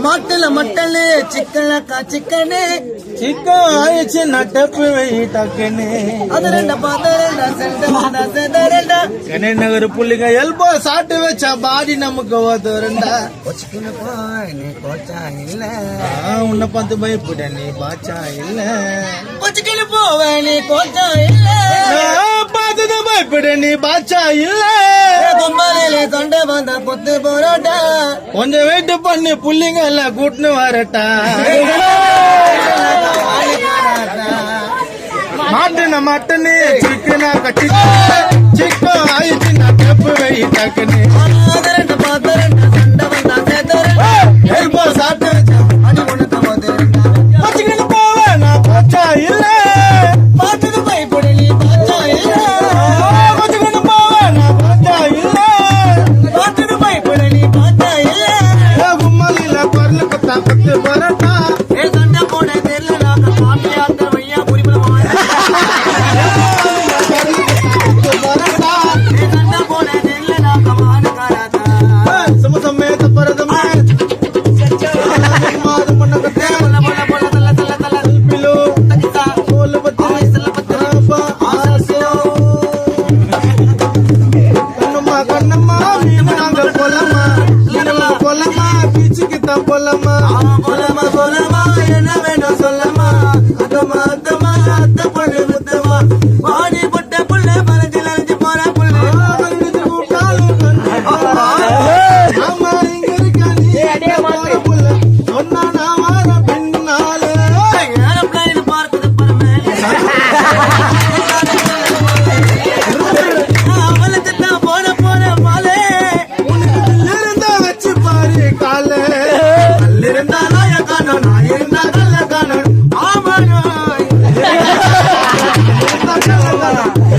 மட்டல மட்டலு சிக்கனக்கா chicken chicken ஆயிடுச்சு நட்டப்பு வை டக்குன்னு அதரண்ட பாதரண்ட செண்டா செதரண்டா கண்ணே நகர் புள்ளிங்க எல்போ சாட்டு வச்சா பாடி நமக்கு ஓதுறண்டா கொச்சிக்கனப்பா நீ கோச்சா இல்ல உன்னை பார்த்து பயப்பட நீ பாச்சா இல்ல கொச்சிக்கனு போவ நீ கோச்சா இல்ல பார்த்துதான் பயப்பட நீ பாச்சா இல்ல கும்பலிலே தொண்டை வந்தா கொத்து போராட்டா கொஞ்சம் வெயிட் பண்ணி புள்ளிங்க எல்லாம் கூட்டுன்னு வரட்டா மாட்டுன மட்டனு சிக்கனா கட்டி சிக்கன் ஆயிடுச்சு நான் கப்பு வை டக்குன்னு அதரண்ட பாதரண்ட சண்டை வந்தா செதரண்டா எல்போ சாட்டு அடி உனக்கு போதரண்டா வச்சுக்கிட்டு போவேன் நான் பாச்சா இல்ல பாத்துக்கு பயப்பட நீ கோச்சா இல்ல வச்சுக்கிட்டு போவேன் நான் பாச்சா இல்ல பாத்துக்கு பயப்பட நீ கோச்சா இல்ல கும்மலில பரல பத்தா பத்து பரட்டா ஏ சண்டை போட தெரியல நான் காப்பி ஆத்த வையா குறிப்பிட பரட்டா ஏ சண்டை போட தெரியல நான் கமான காராதா சமசமேத பரதமே மாது பண்ண கட்டே போல போல போல தல தல தல பிலோ தகிதா கோல பத்தி ஆயிசல பத்த ஆபா ஆசோ கண்ணம்மா நாங்க போலமா போலமா பீச்சுக்கு தான் போலமா போலமா போலமா என்ன வேணும் சொல்லமா அத்தமா அத்தமா அத்த பண்ணு முத்தமா வாடி பொட்ட புள்ள மனதில் அழிஞ்சு போற புள்ள ஆமா இங்க இருக்க நீ போற புள்ள சொன்னா நான் வர பின்னாலே ஏரோப்ளைன் பார்த்தது பரமேலி அவளுக்கு தான் போன போன மாலே உனக்கு இருந்தா வச்சு பாரு காலே இருந்தா நாய காணோம் நான் இருந்தா கல்ல காணோம் ஆமாடா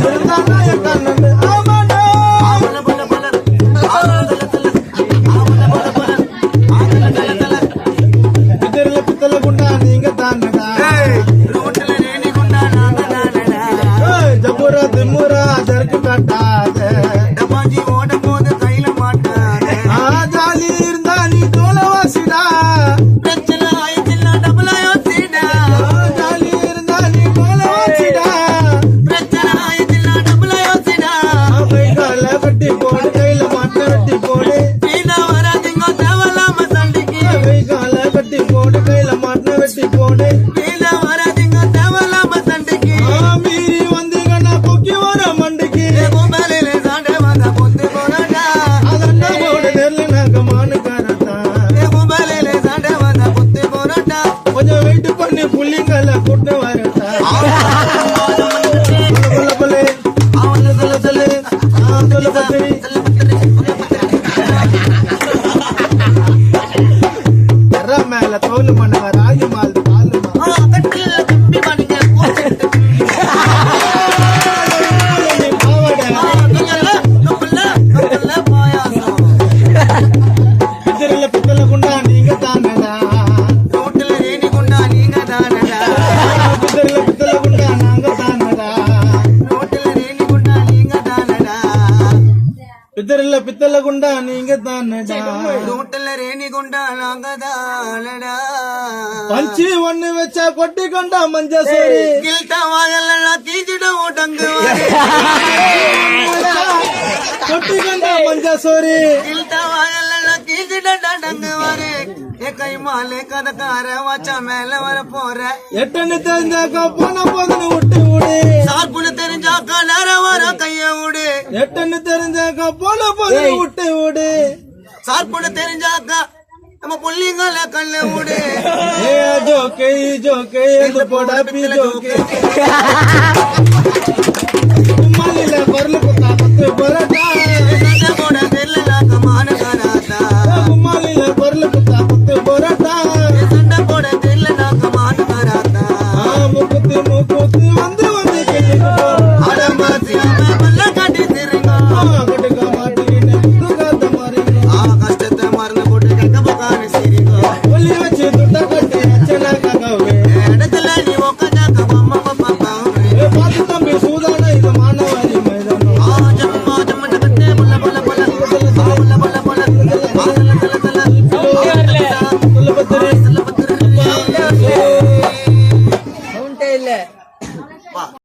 இருந்தா நாய கண்ணு ஆமாடா ஆவல போல போல ஆவல தல தல ஆவல போல போல ஆவல தல தல பித்தல பித்தல குண்டா நீங்க தானடா ரோட்ல ரேணி குண்டா நாங்க நானடா ஜபுரா திமுரா அதற்கு காட்டாத டப்பாஞ்சி ஓடும் போது கையில மாட்டாத ஜாலி இருந்தா நீ தோலவாசிடா பிரச்சனை ஆயிடுச்சுன்னா டபுளா யோசிடா ஜாலி இருந்தா நீ தோலவாசிடா பிரச்சனை ஆயிடுச்சுன்னா டபுளா யோசிடா கை கால கட்டி போடு கையில மாட்ட வெட்டி போடு வீணா வராதிங்கோ தேவலாம சண்டைக்கு கை கால கட்டி போடு கையில மாட்ட வெட்டி போடு வீணா வராதிங்கோ தேவலாம சண்டைக்கு மீறி வந்தீங்கன்னா பொக்கி வர மண்டிக்கு கும்பலிலே சாண்டை வந்தா பொத்து போறாடா அதன்னா போடு நெல்லு நாங்க மானுக்காரத்தா கும்பலிலே சாண்டை வந்தா பொத்து போறாடா கொஞ்சம் வெயிட் பண்ணி புள்ளிங்கள கூட்டு வரட்டா பல பல அவன சொல்ல சொல்லு சொல்ல பத்திரி எற மேல தோல் மண்ண ராயு மால் பாலுமா கட்டில தும்பி பண்ணிங்க பாயாசம் பித்தல பித்தல குண்டா நீங்க தானடா ரோட்ல ரேணி குண்டா நீங்க தானடா பித்தல பித்தல குண்டா நாங்க தானடா ரோட்ல ரேணி குண்டா நீங்க தானடா பித்தல பித்தல குண்டா நீங்க தானடா ரோட்ல ரேணி குண்டா நாங்க தானடா பஞ்சி ஒண்ணு வச்சா கொட்டி கொண்டா மஞ்ச சோரி கில்ட்டா வாயெல்லாம் தீஞ்சிட ஓட்டங்க கொட்டி கொண்டா மஞ்ச சோரி கில்ட்டா வாயெல்லாம் தீஞ்சிட டங்க வாரு ஏ கை மாலே கதக்கார வாச்சா மேல வர போற எட்டுன்னு தெரிஞ்சாக்கா போன போதுன்னு விட்டு விடு சார்புன்னு தெரிஞ்சாக்கா நேரம் வர கைய விடு எட்டுன்னு தெரிஞ்சாக்கா போன போதுன்னு விட்டு விடு சார்புன்னு தெரிஞ்சாக்கா நம்ம புள்ளிங்கள கண்ண விடு ஏ ஜோக்கே எந்த போடா பி ஜோக்கே கும்மாலில பரல பத்தா பத்து பரட்டா சண்டை போட தெரியல கமான காராதா கும்மாலில பரல பத்தா பத்து பரட்டா சண்டை போட தெரியல கமான காராதா மூக்குத்தி வந்து வந்து கேட்டு அடமாசி பல்ல காட்டி திருங்க கொடுக்க மாட்டேன்னு காத்த மாதிரி கஷ்டத்தை மறந்து போட்டு கக்க பக்கான சரிங்க ஒலி வச்சு துட்ட கட்டி அச்சனா ககவே இடத்துல நீ உட்காந்தா கம்மா பாப்பா பார்த்து தம்பி சூதான இது மானவாரி மைதானம் ஜம்மா ஜம்மா வா